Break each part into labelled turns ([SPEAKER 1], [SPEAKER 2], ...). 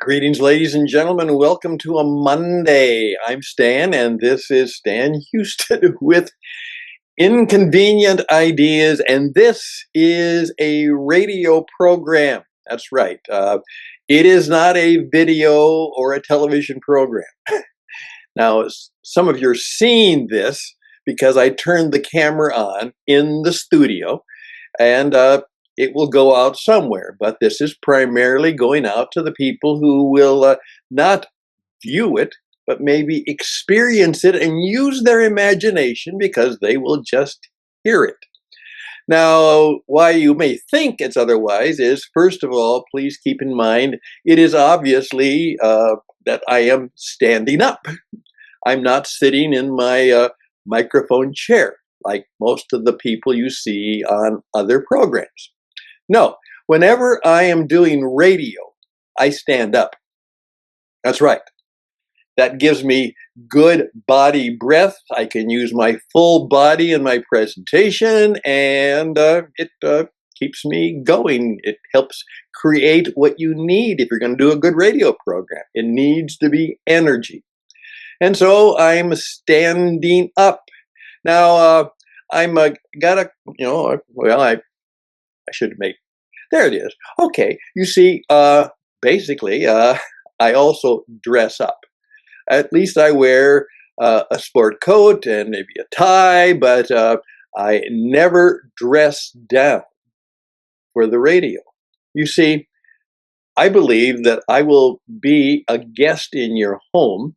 [SPEAKER 1] Greetings, ladies and gentlemen. Welcome to a Monday. I'm Stan, and this is Stan Houston with Inconvenient Ideas, and this is a radio program. That's right. It is not a video or a television program. Now, some of you are seeing this because I turned the camera on in the studio, and it will go out somewhere. But this is primarily going out to the people who will not view it, but maybe experience it and use their imagination because they will just hear it. Now, why you may think it's otherwise is, first of all, please keep in mind, it is obviously that I am standing up. I'm not sitting in my microphone chair like most of the people you see on other programs. No, whenever I am doing radio, I stand up. That's right. That gives me good body breath. I can use my full body in my presentation, and it keeps me going. It helps create what you need if you're going to do a good radio program. It needs to be energy. And so I'm standing up. Now, I'm gotta, I should make, there it is. Okay, you see, basically, I also dress up. At least I wear a sport coat and maybe a tie, but I never dress down for the radio. You see, I believe that I will be a guest in your home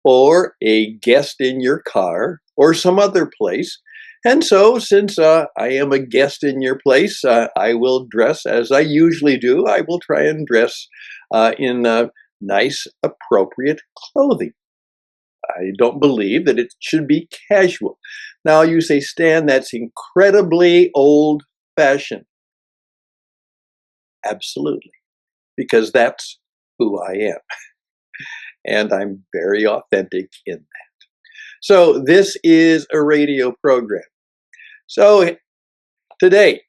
[SPEAKER 1] or a guest in your car or some other place. And so, since I am a guest in your place, I will dress as I usually do. I will try and dress in nice, appropriate clothing. I don't believe that it should be casual. Now, you say, Stan, that's incredibly old-fashioned. Absolutely, because that's who I am. And I'm very authentic in that. So this is a radio program. So today,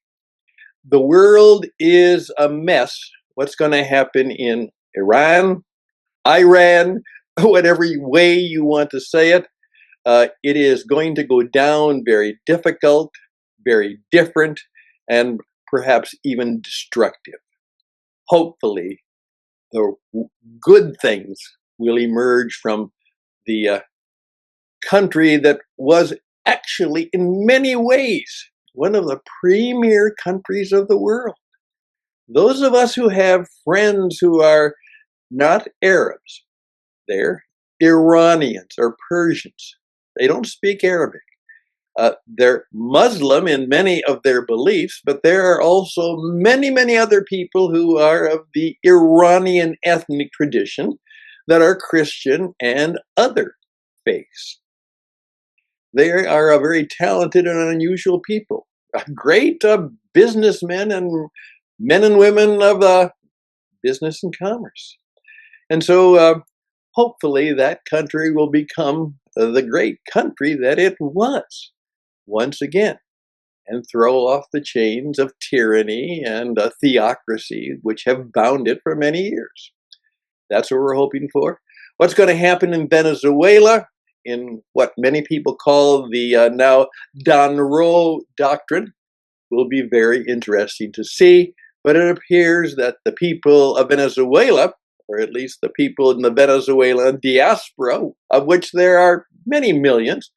[SPEAKER 1] the world is a mess. What's going to happen in Iran, whatever way you want to say it, it is going to go down very difficult, very different, and perhaps even destructive. Hopefully, the good things will emerge from the country that was actually, in many ways, one of the premier countries of the world. Those of us who have friends who are not Arabs, they're Iranians or Persians. They don't speak Arabic. They're Muslim in many of their beliefs, but there are also many, many other people who are of the Iranian ethnic tradition that are Christian and other faiths. They are a very talented and unusual people, great businessmen and men and women of business and commerce. And so hopefully that country will become the great country that it was once again and throw off the chains of tyranny and theocracy which have bound it for many years. That's what we're hoping for. What's going to happen in Venezuela, in what many people call the now Donroe Doctrine, will be very interesting to see. But it appears that the people of Venezuela, or at least the people in the Venezuelan diaspora, of which there are many millions,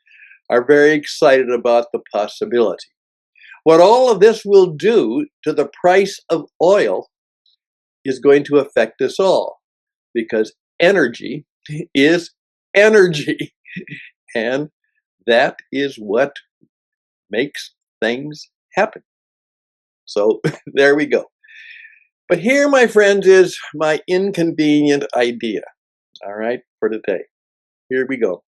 [SPEAKER 1] are very excited about the possibility. What all of this will do to the price of oil is going to affect us all, because energy is energy, and that is what makes things happen. So there we go. But here, my friends, is my inconvenient idea, all right, for today. Here we go.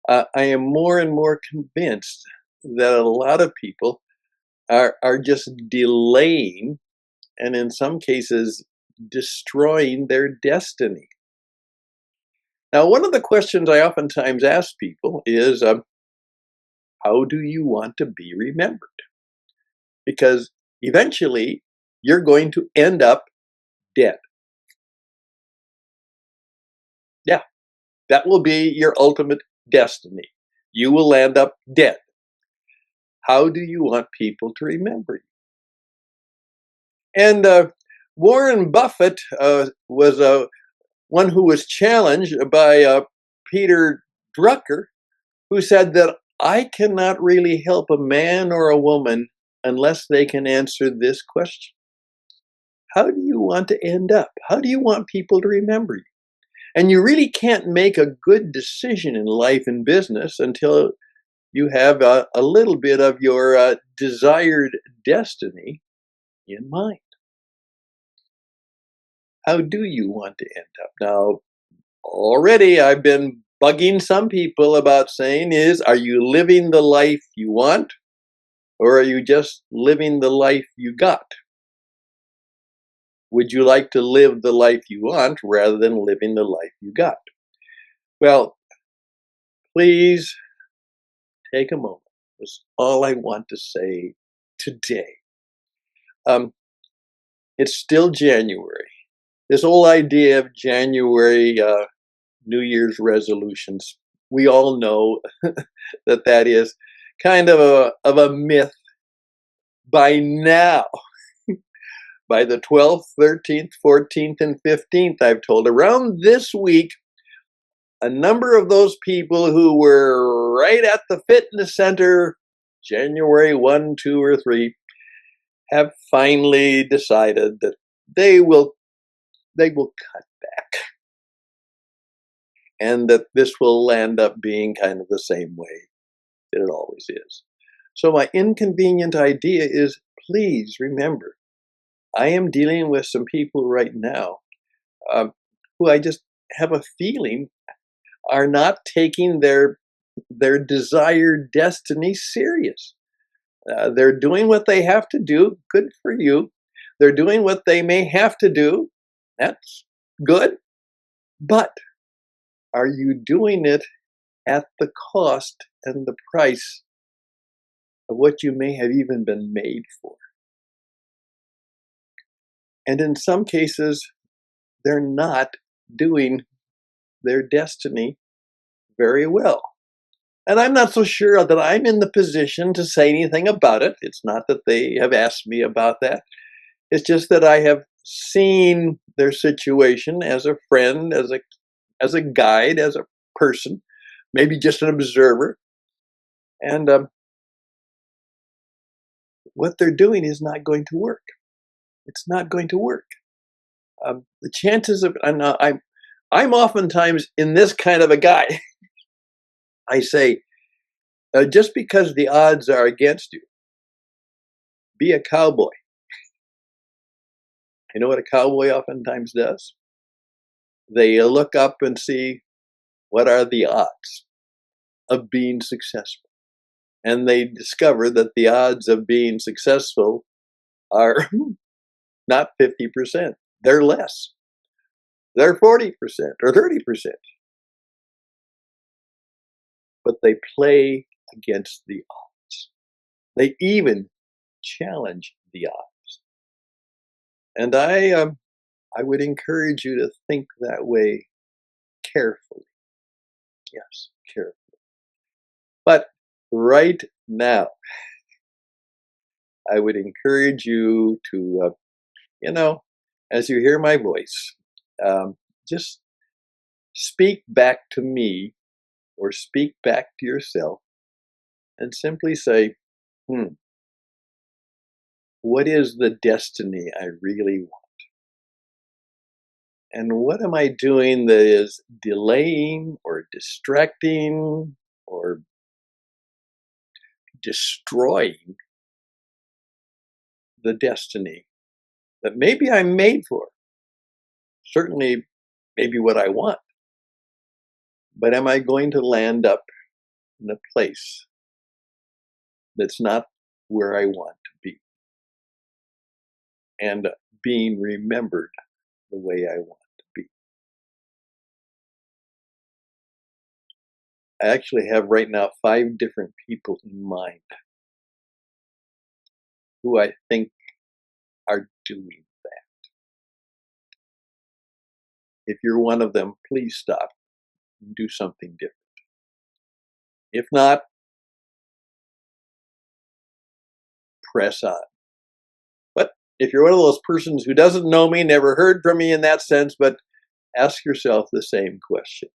[SPEAKER 1] I am more and more convinced that a lot of people are just delaying and in some cases destroying their destiny. Now, one of the questions I oftentimes ask people is, how do you want to be remembered? Because eventually you're going to end up dead. That will be your ultimate destiny. You will end up dead. How do you want people to remember you? And Warren Buffett was one who was challenged by Peter Drucker, who said that I cannot really help a man or a woman unless they can answer this question. How do you want to end up? How do you want people to remember you? And you really can't make a good decision in life and business until you have a little bit of your desired destiny in mind. How do you want to end up? Now, already I've been bugging some people about saying are you living the life you want, or are you just living the life you got? Would you like to live the life you want rather than living the life you got? Well, please take a moment. That's all I want to say today. It's still January. This whole idea of January New Year's resolutions, we all know that is kind of a myth by now. By the 12th, 13th, 14th, and 15th, I've told around this week, a number of those people who were right at the fitness center January 1, 2, or 3 have finally decided that they will cut back, and that this will end up being kind of the same way that it always is. So my inconvenient idea is, please remember, I am dealing with some people right now who I just have a feeling are not taking their desired destiny serious. They're doing what they have to do. Good for you. They're doing what they may have to do. That's good. But are you doing it at the cost and the price of what you may have even been made for? And in some cases, they're not doing their destiny very well. And I'm not so sure that I'm in the position to say anything about it. It's not that they have asked me about that. It's just that I have seen their situation as a friend, as a guide, as a person, maybe just an observer. And what they're doing is not going to work. It's not going to work. The chances of I'm oftentimes in this kind of a guy. I say, just because the odds are against you, be a cowboy. You know what a cowboy oftentimes does? They look up and see what are the odds of being successful. And they discover that the odds of being successful are not 50%. They're less. They're 40% or 30%. But they play against the odds. They even challenge the odds. And I would encourage you to think that way carefully. Yes, carefully. But right now, I would encourage you to, as you hear my voice, just speak back to me or speak back to yourself and simply say, what is the destiny I really want? And what am I doing that is delaying or distracting or destroying the destiny that maybe I'm made for? Certainly, maybe what I want. But am I going to land up in a place that's not where I want to be and being remembered the way I want to be? I actually have right now 5 different people in mind who I think are doing that. If you're one of them, please stop. and do something different. If not, press on. But if you're one of those persons who doesn't know me, never heard from me in that sense, but ask yourself the same question.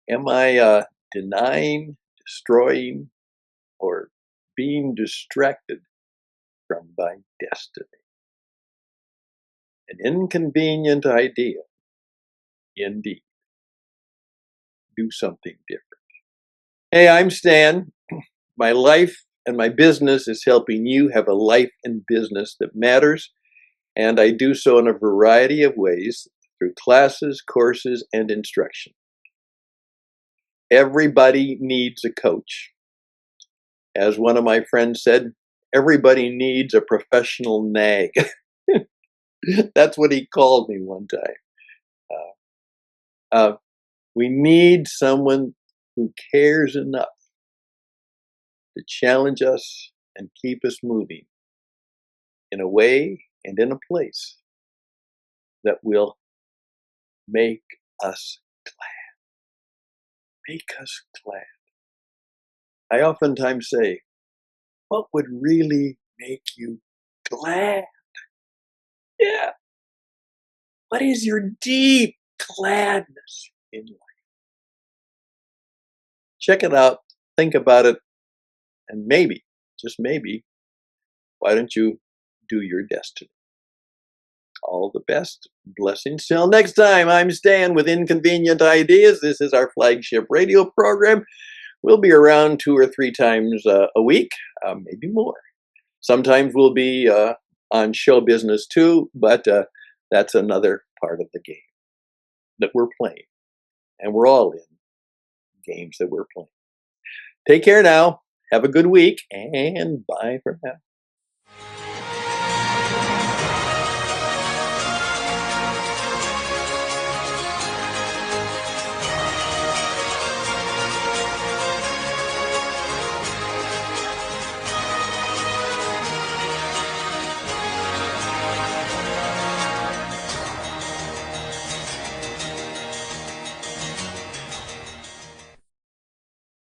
[SPEAKER 1] Am I denying, destroying, or being distracted from my destiny? An inconvenient idea, indeed. Do something different. Hey, I'm Stan. My life and my business is helping you have a life and business that matters, and I do so in a variety of ways through classes, courses, and instruction. Everybody needs a coach. As one of my friends said, everybody needs a professional nag. That's what he called me one time. We need someone who cares enough to challenge us and keep us moving in a way and in a place that will make us glad. Make us glad. I oftentimes say, what would really make you glad? Yeah. What is your deep gladness in life? Check it out, think about it, and maybe, just maybe, why don't you do your destiny? All the best. Blessings. Till next time, I'm Stan with Inconvenient Ideas. This is our flagship radio program. We'll be around 2 or 3 times a week, maybe more. Sometimes we'll be on show business too, but that's another part of the game that we're playing. And we're all in games that we're playing. Take care now. Have a good week, and bye for now.